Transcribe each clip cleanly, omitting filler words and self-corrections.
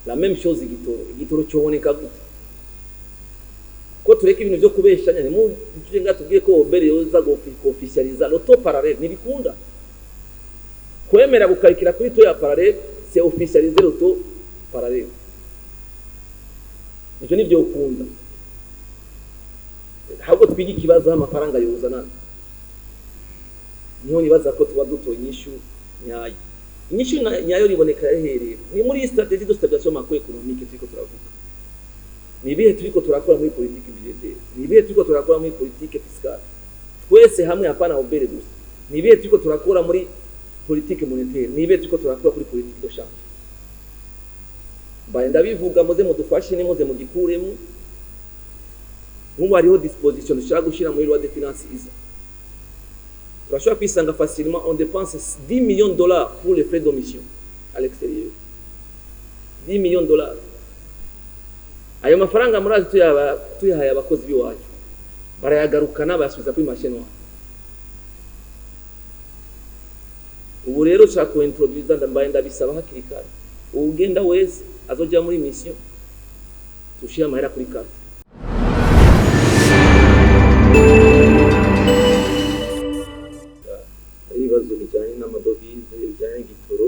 la même chose igitoro cyoboneka gute ko tureka ibintu byo kubeshanya ni mu tujenga tugiye ko obere yoza go officializa l'auto parallèle nibikunda kwemera gukarikira kuri to ya parallèle c'est officialiser l'auto parallèle nicyo nibyo ukunda ahubwo twigi kibazo amafaranga yozana niho nibaza ko tuba dutoye inyishu nyayo inyishu nyayo riboneka hehe ni muri strategie de stabilisation macroéconomique turiko turavuga ni bihe turiko turakora muri politique budgétaire ni bihe turiko turakora muri politique fiscale twese hamwe hapana obere gusa ni bihe turiko turakora muri politique monétaire ni bihe turiko turakora kuri politique de change baenda bivuga muze mudufashe ni muze mugikuremo nk'ubu hariho disposition dushaka gushira muri loi de finances iza turashobora kwisanga facilement on dépense 10 millions de dollars pour les frais de mission à l'extérieur 10 millions de dollars ayo mafaranga murazi tuyahaye abakozi biwacu barayagarukana basubiza kuri machine wa ubu rero cyako introduce ndambaye ndabisaba hakiri kare ugenda wese azoja muri mission tushira amahera kuri carte ibibazo bijyanye n'amadovize bijyanye n'igitoro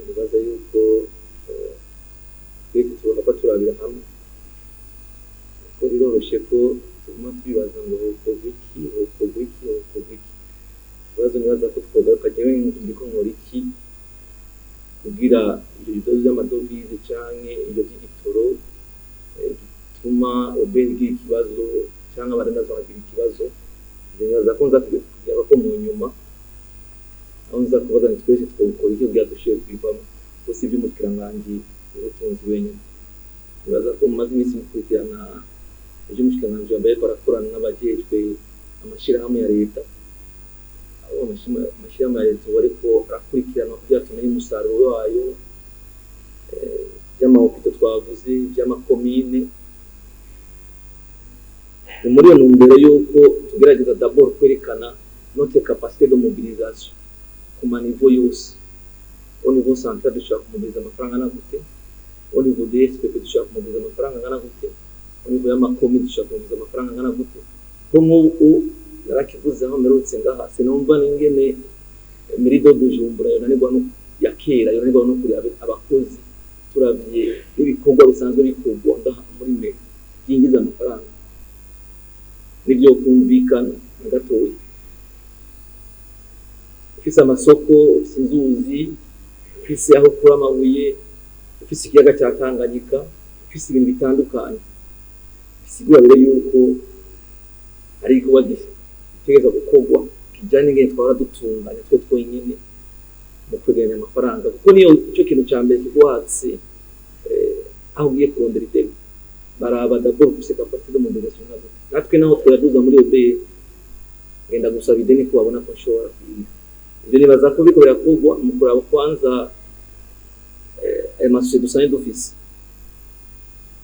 bibaza yuko twese tubona turabira hamwe ko biroroshye ko tuguma twibaza ngo ukoze iki ibibazo nibaza ko twogaruka jewe ndiko nkora iki kugira ibyo bibazo by'amadovize canke ibyo by'igitoro bituma obenge ikibazo cyangwa abadandaza bagira ikibazo nibaza ko nza kugira ko mu nyuma aho nza kubaza twese twokora icyo byadushiye kwivamo bose by'umukiranganji ubutunzi wenyine nibaza ko maze iminsi mukurikirana ejo umukiranganji wambaye barakorana n'abajejwe amashirahamwe ya leta abo amashirahamwe ya leta bariko arakurikirana kugira tumenye umusaruro wayo by'amahopito twavuze by'amakomine muri iyo ntumbero yuko tugerageza d'abord kwerekana notre capacité de mobilisation ku maniveau yose au niveau central dushaka kumobiliza amafaranga na gute au niveau des SPP dushaka kumobiliza amafaranga ngana gute au niveau y'amakomine dushaka kumobiliza amafaranga ngana gute ko nk'ubu narakivuze aho merutse ngaha sinumva n'ingene mirido Bujumbura yo nanirwa no yakera yo nanirwa no kuri abakozi turavye ibikorwa bisanzwe bikorwa ndaha muri me byingiza amafaranga nibyo kumvikana ngatoye ufise amasoko ufise inzuzi ufise aho kura amabuye ufise ikiyaga cya Tanganyika ufise ibintu bitandukanye bisigura rero yuko ari igikorwa gitegeza gukorwa kijyanye n'ingene twara dutunganya twe twenyine mu kwegeranya amafaranga kuko niyo icyo kintu cya mbere kiguhatse aho ugiye kurondera ideni baraba d'abord ufise capacité de mobilisation natwe naho twaraduza muri OBE ngenda gusaba ideni ko babona ko nshobora kwiga ibyo nibaza ko biko birakogwa mu kuraba kwanza amasosiyete dusanye d'office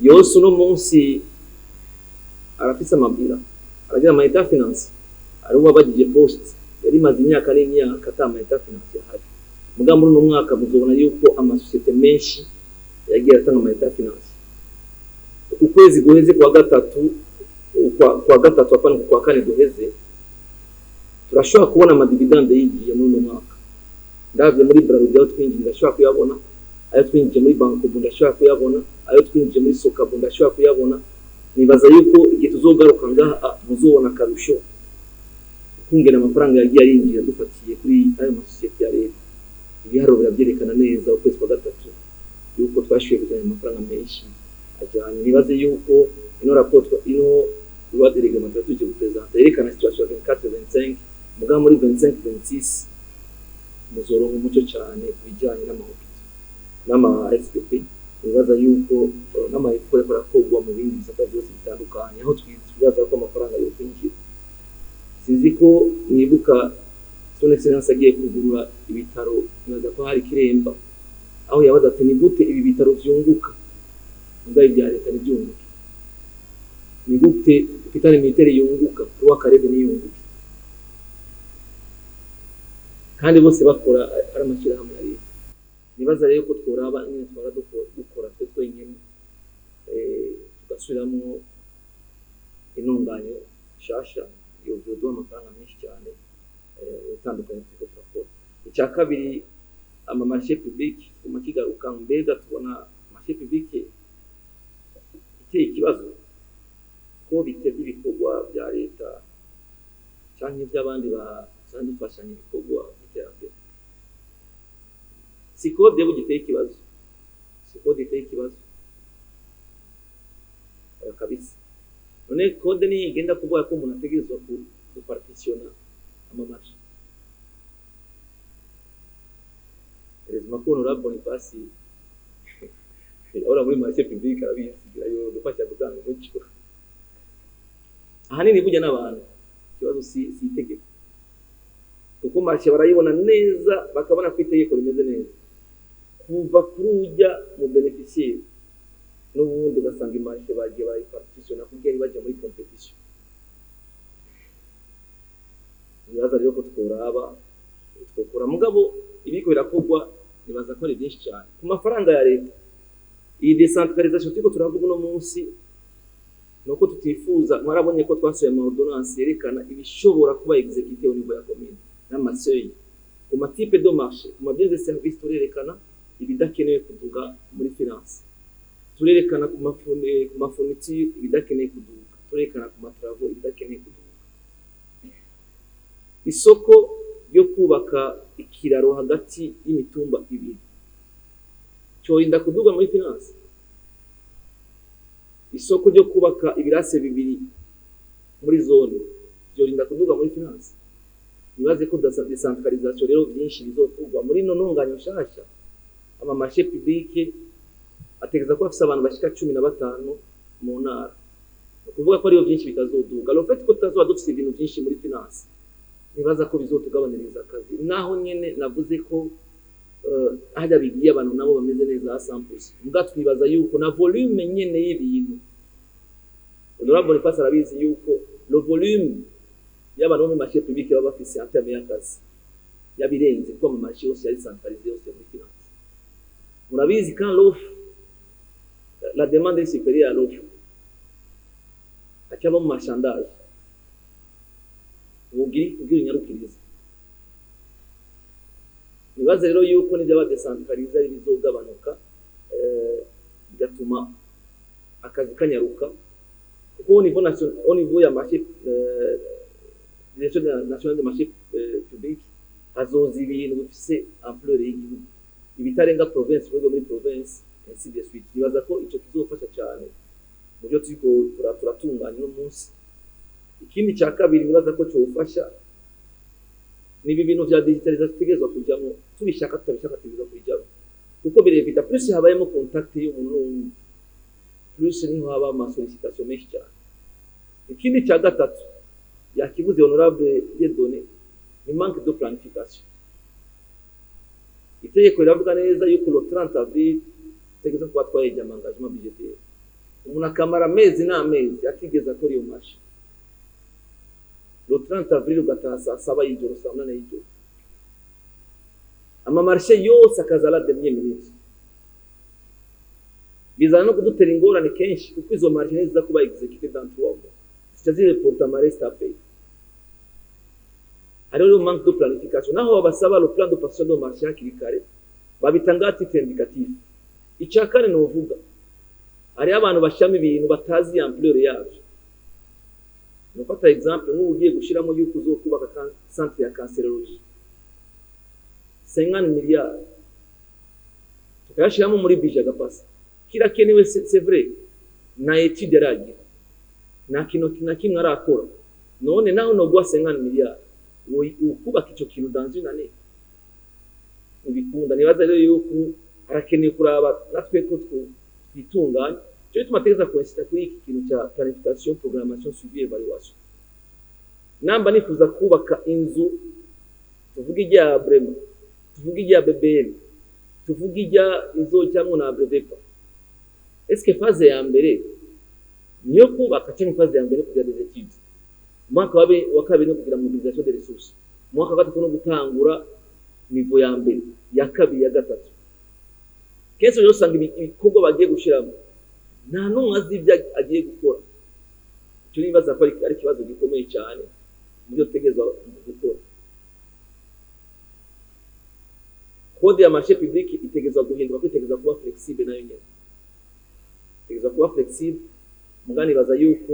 yose uno munsi arafise amabwira aragira amayeta finance ari wabagije post yari maze imyaka n'imyaka atamayeta finance yahari muga muri uno mwaka muzobona yuko amasosiyete menshi yagiye atanga amayeta finance ukwezi guheze kwa gatatu apana kwa kane guheze turashobora kubona amadividende yigiye muri uno mwaka ndavye muri Bralud aho twinjije ndashobora kuyabona ayo twinjije muri Banco Bunda ndashobora kuyabona ayo twinjije muri Soka Bunda ndashobora kuyabona nibaza yuko igihe tuzogaruka ngaha muzobona karusho kungena amafaranga yagiye arinjira dufatiye kuri ayo masosiyete ya leta ibiharuro biravyerekana neza ukwezi kwa gatatu yuko twashoboye kujana amafaranga menshi ajanye nibaze yuko ino rapport ino loi de règlement tuje gupresenter yerekana situation 24-25 muga muri 25-26 muzoronka umuco cyane kubijanye n'amahopito n'ama SPP nibaza yuko n'amahepfo yakogwa mu bindi bisata byose bitandukanye aho twibaza ko amafaranga yo kwinjira sinzi ko nibuka Son Excellence agiye kugurura ibitaro nibaza ko hari Kiremba aho yabaza ati ni gute ibi bitaro vyunguka ndaye bya leta n'ibyunguka ni gute hopitali militaire yunguka ruwa karebe ni yunguka kandi bose bakora ari amashyirahamwe ya leta nibaza rero ko tworaba nyine twara dukora twe twenyine tugasubiramo intunganyo shasha iyo byoduha amafaranga menshi cyane utandukanye tuko turakora. Icya kabiri amamarché public kuma kigaruka mbega tubona marché public iteye ikibazo ko biteze ibikorwa bya leta cyangwa by'abandi basanzwe dufashanya ibikorwa by'iterambere. Sikode bugiteye ikibazo, sikode iteye ikibazo kabisa. None kode ni igenda kuvuga ko umuntu ategerezwa kupartitiona amamarché. Rezima ko honorable Boniface ora muri marché public arabizigira yo gufasha gutanga umuco. Ahanini bujya n'abantu kibazo si itegeko. Kuko marché barayibona neza bakabona ko itegeko rimeze neza. Kuva kurujya mu beneficiaire n'ubundi basanga marché bagiye bayipartitiona kugira bajya muri competition. Nibaza rero ko twokora mugabo ibiko birakogwa nibaza ko ari byinshi cyane ku mafaranga ya leta. Iyi decentralisation tiko turavuga no munsi nuko tutifuza mwarabonye ko twasuye ama ordonnance yerekana ibishobora kuba exécuté au niveau ya commune n'amaseuil ku type de marché ku biens de service turerekana ibidakenewe kuduga muri finance, turerekana ku mafourniture ibidakenewe kuduga, turerekana ku matravaux ibidakenewe kuduga. Isoko yo kubaka ikiraro hagati y'imitumba ibiri cyo inda kuduga muri finance. Isoko ryo kubaka ibirase bibiri muri zone byo inda kuduga muri finance. Nibaze ko decentralisation rero byinshi bizotugwa muri no ntunganya shasha. Ama marché public ategeza ko afise abantu bashika 15 mu ntara. Kuvuga ko ariyo byinshi bitazoduga. Le fait ko tazoba dufise ibintu byinshi muri finance nibaza ko bizotugabaniriza akazi. Naho nyene navuze ko hajya bigiye abantu nabo bameze neza 100%. Muga twibaza yuko na volume nyene y'ibintu honorable Boniface arabizi yuko le volume y'abantu mu marché public baba bafise en terme y'akazi yabirenze ko mu marché yose yari centralisé yose muri finance. Murabizi quand l'offre la demande est supérieure à l'offre acaba mu marchandage ubwira inyarukiriza. Nibaze rero yuko n'ibyo badecentraliza bizogabanuka bigatuma akazi kanyaruka kuko au niveau ya marché direction nationale de marché public hazoza ibintu bifise ampleur y'igihugu ibitarenga province rwego muri province ainsi de suite. Nibaza ko ico kizofasha cyane mu byo turiko turatunganya no munsi. Ikindi cya kabiri nibaza ko cyofasha nibi bintu vya digitalisation tegezwa kujyamo tubishaka tutabishaka tubiza kujyamo kuko birevita plus habayemo contact y'umuntu plus niho haba ama sollicitation menshi cyane. Ikindi cya gatatu yakibuze honorable Dieudonné ni manque de planification. Itegeko riravuga neza yuko le 30 avril tegeza ko twatwaye engagement budgetaire. Umuntu akamara amezi n'amezi atigeza kuri iyo marché. Le 30 avril ugataha saa 7 y'ijoro saa 8 y'ijoro. Ama marché yose akazala dernière minute. Bizana no kudutera ingorane kenshi kuko izo marché ziza kuba exécuté dans 3 mois. C'est-à-dire pour ta marché tapé. Alors le manque de planification. Naho babasaba le plan de passation de marché hakiri kare babitanga titre indicatif. Icyakane no vuga. Ari abantu bashama ibintu batazi ampleur yavyo. Nufata exemple nk'ugiye gushiramo yuko uzokubaka centre ya cancérologie 50 milliards tukashiramo muri budget gapasa kira kenewe c'est vrai na étude ragira na kimwe arakora none naho no gwa 50 milliards ukubaka ico kintu dans une année ubikunda. Nibaza rero yuko harakeneye kuraba natwe ko twitunganya cyo tumategeza kwesita kuri iki kintu cya planification programmation suivi evaluation. Namba nifuza kubaka inzu tuvuga ijya Brema tuvuga ijya BBL tuvuga ijya izo cyangwa na Brevepa. Est-ce que phase ya mbere niyo kubaka cyangwa phase ya mbere kugira des études mwaka wa kabiri no kugira mobilisation des ressources mwaka wa gatatu no gutangura niveau ya mbere ya kabiri ya gatatu kenshi rero usanga ibikorwa bagiye gushiramo nta n'umwe azi ibyo agiye gukora. Icyo nibaza ko ari ikibazo gikomeye cyane mu byo dutegerezwa gukora. Kode ya marché public itegerezwa guhinduka, ko itegerezwa kuba flexible nayo nyene, itegerezwa kuba flexible. Mugani baza yuko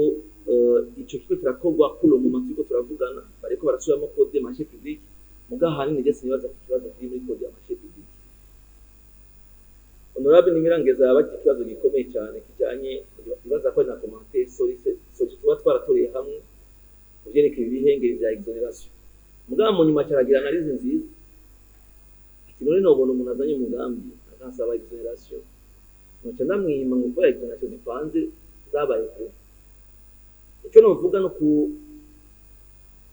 icyo kigo kirakorwa kulo mu matiko turavugana bariko barasubiramo kode ya marché public, mugahani nije sinibaza ku kibazo kiri muri kode ya marché public. Honorable Nimirangeza yabati ikibazo gikomeye cyane kijanye ibaza ko na commentaire so tuba twaratoreye hamwe kuvyerekeye ibihengeri bya exoneration. Mugabo mu nyuma cyaragira analize nziza ati none nobona umuntu azanye umugambi akansaba exoneration, noce ndamwima ngo ko exoneration zipanze zabaye kure. Icyo novuga no ku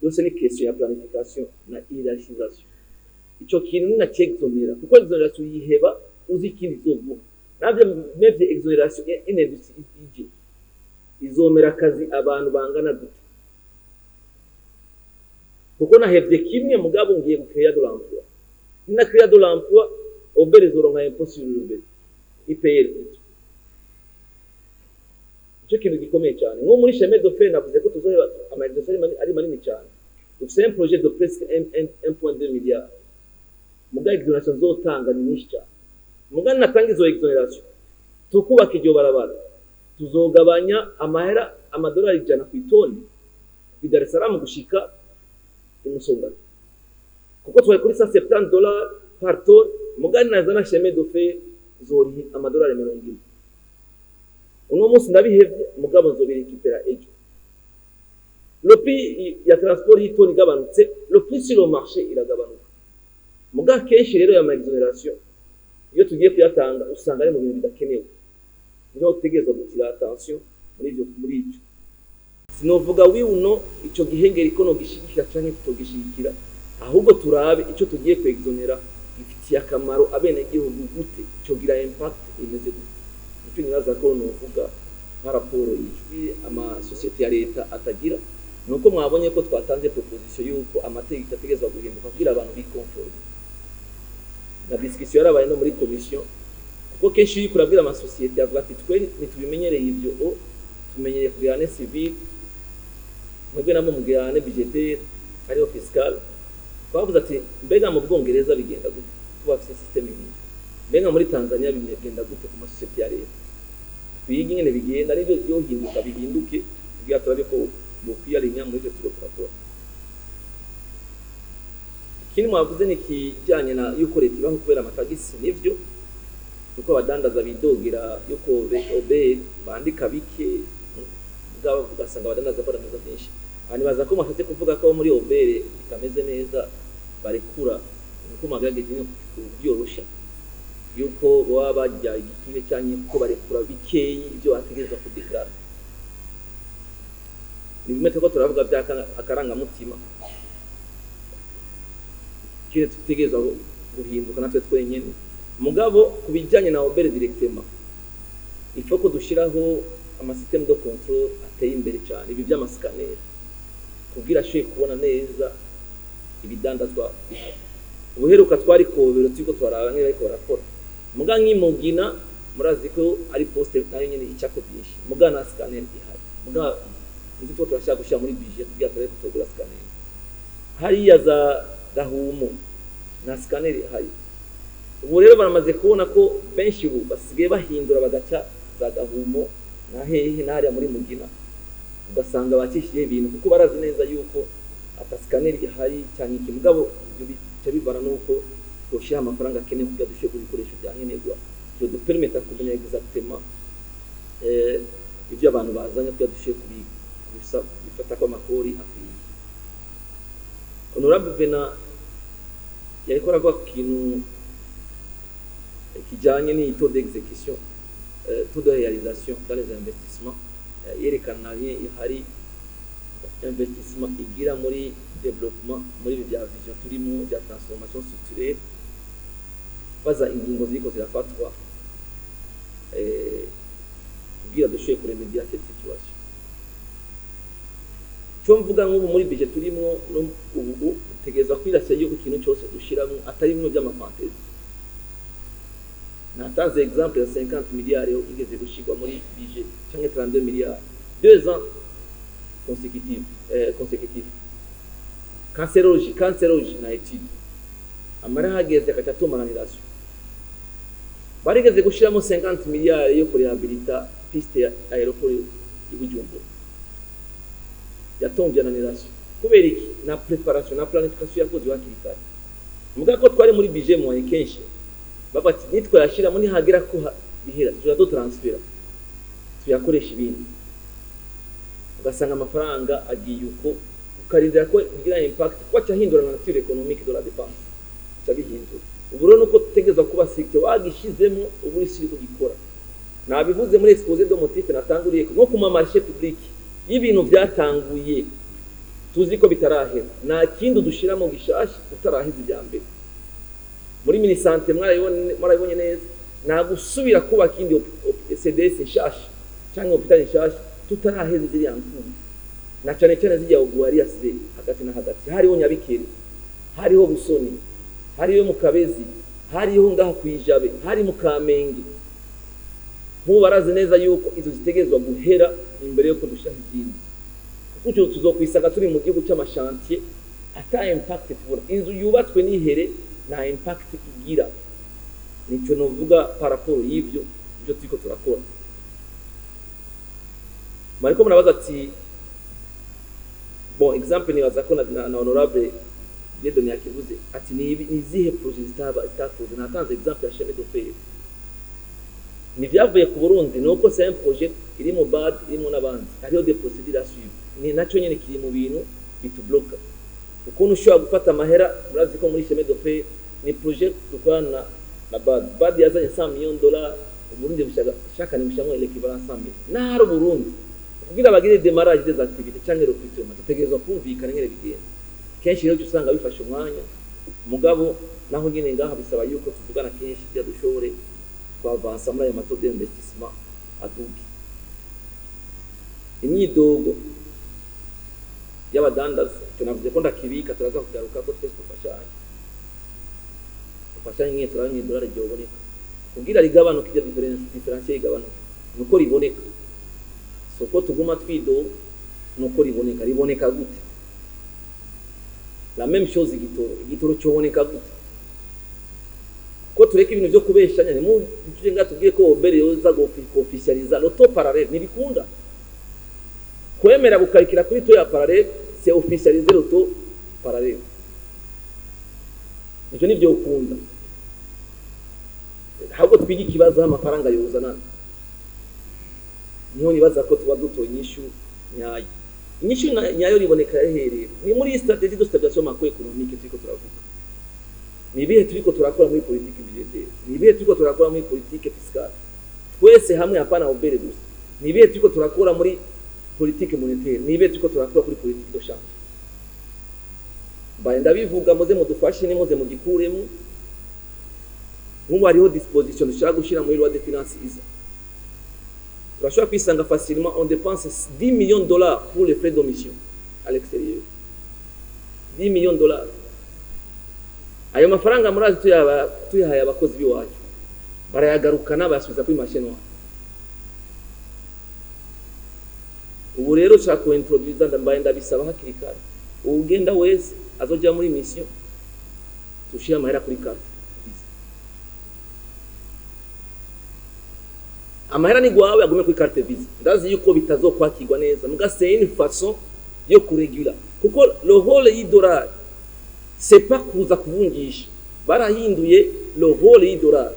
yose ni question ya planification na hiérarchisation. Ico kintu na exonera kuko exoneration yiheba uzi ikindi zovuga navyo mevye exoneration inevisi izomera akazi abantu bangana gute, kuko nahevye kimwe mugabo ngiye gukreya de l'emploi na créa de l'emploi obere zoronka impossible obere IPR. Icyo kintu gikomeye cyane nko muri chemin de fer navuze ko tuzoheba amagazine ari manini cyane, dufite un projet de presque 1.2 milliards mugabo exoneration zotanga ni nyinshi cyane. Mugani natanga izo exoneration tukubaka iryo barabara tuzogabanya amahera amadolari 100 ku itoni i Dar es Salaam gushika imusongana, kuko twaye kuri $170 par tonne. Mugani nazana chemin de fer zori amadolari 70. Uno munsi ndabihevye mugabo nzobira ikipera ejo. Le prix ya transport y'itoni gabanutse, le prix sur le marché iragabanuka. Muga kenshi rero ya exoneration iyo tugiye kuyatanga usanga ari mu bintu bidakenewe, niho utegerezwa gutira attention muri icyo. Sinovuga wiuno ico gihengeri ko no gishigikira canke kutogishigikira, ahubwo turabe ico tugiye kwexonera gifitiye akamaro abene gihugu gute, cyo gira impact imeze gute. Icyo niraza ko novuga nka raporo y'ijwi ama societe ya leta atagira, nuko mwabonye ko twatanze proposition yuko amategeko ategerezwa guhinduka kugira abantu bikonforme. Na discussion yarabaye no muri commission, kuko kenshi yiko kurabwira ama societe avuga ati twe nitubimenyereye ibyo tumenyereye kugirane civil mwebwe namo mugirane budgetaire ariyo fiscal. Bavuze ati mbega mu Bwongereza bigenda gute kuba afite system iyi, mbega muri Tanzania bigenda gute ku masosiyete ya leta. Twige nyene bigenda ari byo hinduka bihinduke kugira turabe ko bokwiyaringa muri cyo turakora. Kini mwavuze ni kijanye na yuko leta ibaho kubera amatagisi, nivyo yuko abadandaza bidogira yuko obere bandika bike ngabo ugasanga abadandaza badandaza byinshi. Ani baza ko mwashatse kuvuga ko muri obere ikameze neza barekura nuko magagije kubyorosha yuko baba bajya igikire cyanye ko barekura bikeyi ibyo bategereza kudeklara. Nibimete ko turavuga by'akaranga mutima kire tutegereza guhinduka natwe twenyene. Mugabo kubijanye na obere directement ifoko dushiraho ama system de control ateye imbere cyane, ibi by'amascanner kugira she kubona neza ibidandazwa bihari. Ubuheruka twari kobero tuko twaraba ngira ariko barakora muga nk'imugina murazi ko ari poste nayo nyene icyako byinshi muga na scanner ihari, muga nzi to turashaka gushya muri budget kugira tare kutogura scanner hariya za gahumo na scanner ihari. Ubu rero baramaze kubona ko benshi ubu basigaye bahindura bagaca za gahumo na hehe nari muri mugina, ugasanga bakishiye ibintu kuko barazi neza yuko atascanner ihari cyane iki. Mugabo ibyo bice bivana nuko gushyira amafaranga akeneye kugira dushe kubikoresho bya nkenerwa byo dupermeta kumenya exactement ibyo abantu bazanye kugira dushe kubisa bifata ko amakori akwiye. Honorable Vena yariko aravuga ku kintu kijanye ni taux d'exécution, taux de réalisation dans les investissements. Yerekana ihari investissement igira muri development muri bya vision turimo bya transformation structurelle, baza ingingo ziko zirafatwa kugira dushoye kuremedia cette situation. Cyo mvuga nk'ubu muri budget turimo no ubu tegeza kwirase yuko ikintu cyose dushiramo atari bimwe by'amafantezi. natanze exemple ya 50 miliyari igeze gushigwa muri budget cyangwa 32 miliyari 2 ans consécutifs cancérologie na étude amara hageze akatatumananisation barigeze gushiramo 50 miliyari yo kurehabilita piste ya aéroport y'Ibujumbura yatomvye ananiration kubera iki na préparation na planification yakoze hakiri muga ko twari muri budget moyen kenshi babati nitwe yashira muri hagira ko bihera tuzo transfera tuyakoresha ibindi ugasanga amafaranga agiye uko ukarindira ko bigira impact ko cyahindura na nature économique de la dépense cyabihindura uburo nuko tutegeza kuba secteur bagishizemo ubu isi ko gikora nabivuze muri exposé de motif natanguriye nko kuma marché public y'ibintu byatanguye tuzi ko bitarahera nta kintu dushiramo gishashi utarahize bya mbere muri mini santé mwarayibonye neza nta gusubira kuba kindi CDS nshashi cyangwa hospital nshashi tutaraheze ziriya ntumbi na cyane cyane zijya ugwari yasize hagati na hagati hariho Nyabikere hariho Busoni hariho mu Kabezi hariho ngaha kwijabe hari mu Kamenge barazi neza yuko izo zitegezwa guhera imbere yuko dushaha izindi kuko tuzokwisaga turi mu gihugu cy'amashantier ata impact tubona inzu yubatswe nihere na impact igira nicyo novuga par rapport y'ivyo byo twiko turakora mariko murabaza ati bon exemple ni baza ko na honorable Dieudonné yakivuze ati ni zihe projet zitakoze natanze exemple ya chemin de fer ni byavuye ku Burundi nuko c'est un projet iri mu bad irimo n'abandi hariho des procédures à suivre ni naco nyene kiri mu bintu bitubloka ukuntu ushobora gufata amahera murazi ko muri chemin de fer ni projet dukorana na bad yazanye $100 millions Burundi bushaka ni bushamwe l'équivalent 100 millions naharo Burundi kugira bagire démarrage des activités cyangwa recrutement tutegerezwa kumvikana ngere bigenda kenshi rero usanga bifasha umwanya mugabo naho nyine ngaha bisaba yuko tuvugana kenshi bya dushore kwa avancer muri ayo méthode d'investissement adugi imyidogo y'abadandaza tunavuze ko ndakibika turaza kugaruka ko twese dufashanye nyine turanye dollar ryoboneka kugira rigabanuka ibyo difference igabanuka nuko riboneka soko tuguma twido nuko riboneka gute la même chose igitoro cyoboneka gute ko tureka ibintu byo kubeshanya ni mu tuje ngatubwiye ko obere yoza go officialiser l'auto parallèle nibikunda kwemera gukarikira kuri to ya parallèle c'est officialiser l'auto parallèle nicyo nibyo ukunda ahubwo twiga ikibazo amafaranga yozana niho nibaza ko tuba dutoye inyishu nyayo inyishu nyayo riboneka hehereye ni muri strategie de stabilisation macroéconomique turiko turavuga ni bihe turiko turakora muri politique budgétaire ni bihe turiko turakora muri politique fiscale twese hamwe hapana obere gusa ni bihe turiko turakora muri politique monétaire ni bihe turiko turakora kuri politique de change baye ndabivuga muze mudufashe ni muze mugikuremo hariho disposition dushaka gushira muri loi de finances iza turashobora kwisanga facilement on dépense $10 millions pour les frais de mission à l'extérieur $10 millions ayo mafaranga murazi tuyahaye abakozi biwacu barayagarukana basubiza kuri machine wa ubu rero shaka introduce ndambaye ndabisaba hakiri kare ugenda wese azoja muri mission tushira amahera kuri carte amahera ni gwawe agume kuri carte visa ndazi yuko bitazokwakirwa neza mugase une façon yo kuregula kuko le rôle y'idollar c'est pas kuza kuvunjisha barahinduye le rôle y'idollar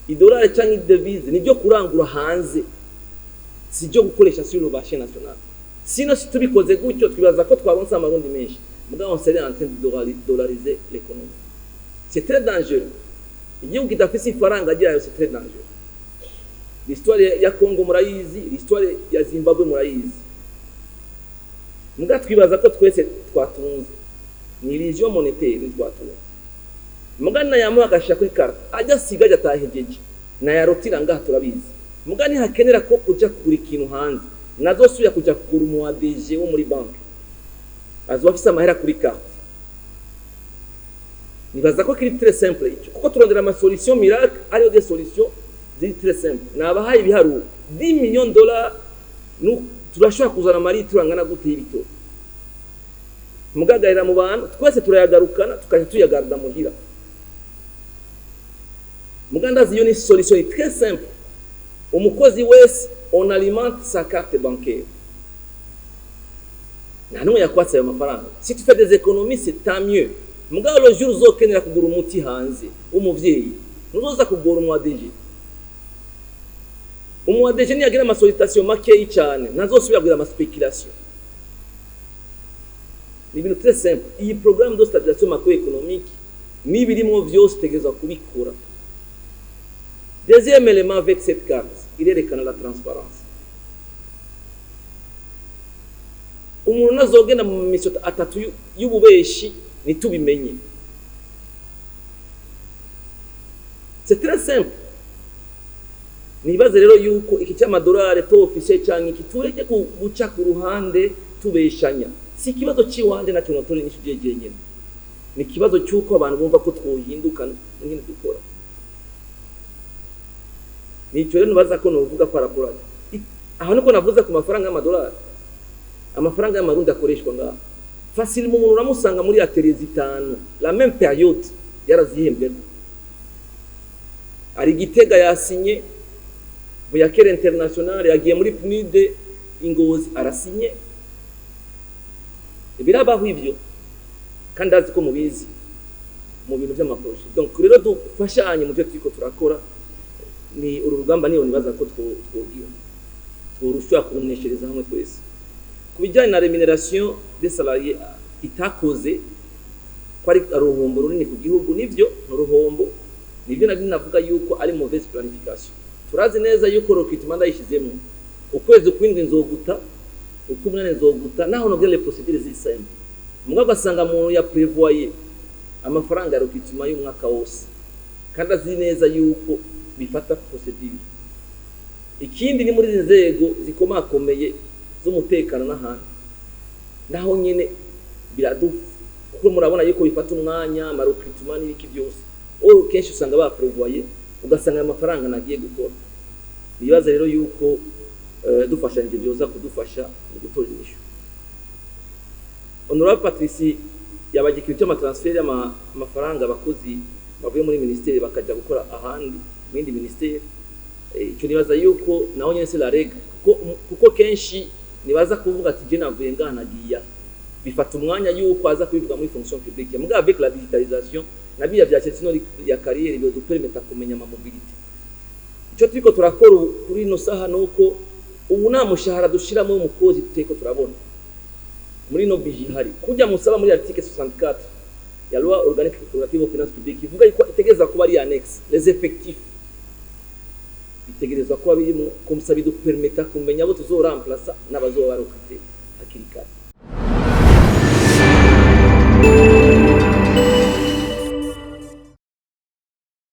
idollar cyangwa devise nibyo kurangura hanze sijyo gukoresha sur le marché national sino tubikoze gutyo twibaza ko twaronsa amarundi menshi mugabo on serait en train de dollariser l'économie c'est très dangereux igihugu kidafise ifaranga agira c'est très dangereux l'histoire ya Congo murayizi l'histoire ya Zimbabwe murayizi muga twibaza ko twese twatunze ni vision monétaire twatunze muga na yamuha agashaka kuri carte ajya sigaje atahejeje na yarotira ngaha turabizi muga ni hakenera ko kuja kugura ikintu hanze nazo suya kuja kugura mu ADG wo muri banki azofisa amahera kuri carte nibaza ko kiri très simple ico kuko turondera ama solution miracle ariyo des solutions ziri très simple nabahaye ibiharu 10 millions dollars turashobora kuzana mari turangana gute y'ibito mugagarira mu bantu twese turayagarukana tukaje tuyagarda muhira mugandazi yo ni solution très simple umukozi wese on alimente sa carte bancaire nanu yakwatsa ayo mafaranga si tu fais des économies c'est tant mieux mugabo le jour uzokenera kugura umuti hanze umuvyeyi nuzoza kugura umwadeje umwadeje ni agira ama sollicitation makeyi cyane nazosubira kugira ama speculation ni ibintu très simple iyi programme de stabilisation macroéconomique ni birimo vyose tegeza kubikora. Deuxième élément avec cette carte, il est la transparence. Umuntu nazogenda mu miso atatu y'ububeshi nitubimenye. C'est très simple. Nibaze rero yuko iki cy'amadolari to officiel cyangwa iki tureke guca ku ruhande tubeshanya. Si kibazo ciwande na cyo notore nishigiye nyine. Ni kibazo cyuko abantu bumva ko twohinduka ngine dukora. Nico rero nubaza ko novuga kwa raporo. Aho niko navuze ku mafaranga y'amadolari. Amafaranga y'amarundi akoreshwa ngaho. Facile mu muntu uramusanga muri atelier zitanu. La même période yarazihembwe. Ari Gitega yasinye Buyakere International yagiye muri PNUD Ingozi arasinye. Birabaho ivyo kandi azi ko mubizi mu bintu by'amaproje. Donc rero dufashanye mu byo twiko turakora ni urugamba niyo nibaza ko twogira tworushwa kuneshereza hamwe twese kubijyanye na rémunération des salariés itakoze kwari aruhombo runini ku gihugu nivyo n'uruhombo nivyo navuga yuko ari mauvaise planification. Turazi neza yuko recruitment yishizemo ukwezi kwindwi nzoguta ukumwana nzoguta naho no les procédures zisembe mugabo gasanga muntu ya prévoyer amafaranga recruitment y'umwaka wose kandi azi neza yuko bifata procedure. Ikindi ni muri nzego zikomakomeye z'umutekano n'ahandi naho nyene kuko murabona yuko bifata umwanya recruitment n'ibiki byose kenshi usanga ba prévoyer ugasanga amafaranga nagiye gukora. Bibaza rero yuko dufashanyije byoza kudufasha gutora inyishu. Honorable Patricie yabagikira cyo amatransfer y'amafaranga abakozi bavuye muri ministeri bakaja gukora ahandi mindi ministeri. Icyo nibaza yuko naho nyene c'est la règle kuko kenshi nibaza kuvuga ati je navuye nganagiya bifata umwanya yuko aza kwivuga muri fonction publique muga avec la digitalisation nabiya bya cyetino ya carrière byo dupermeta kumenya ama mobility. Icyo twiko turakora kuri no saha nuko ubu nta mushahara dushiramo umukozi tuteko turabona muri no biji hari kujya musaba muri article 64 ya loi organique relative aux finances publiques ivuga yuko itegeza kuba ari annexe les effectifs bitegerezwa kuba birimo comme ça bidupermeta kumenya abo tuzoremplacer n'abazoba recruter hakiri kare.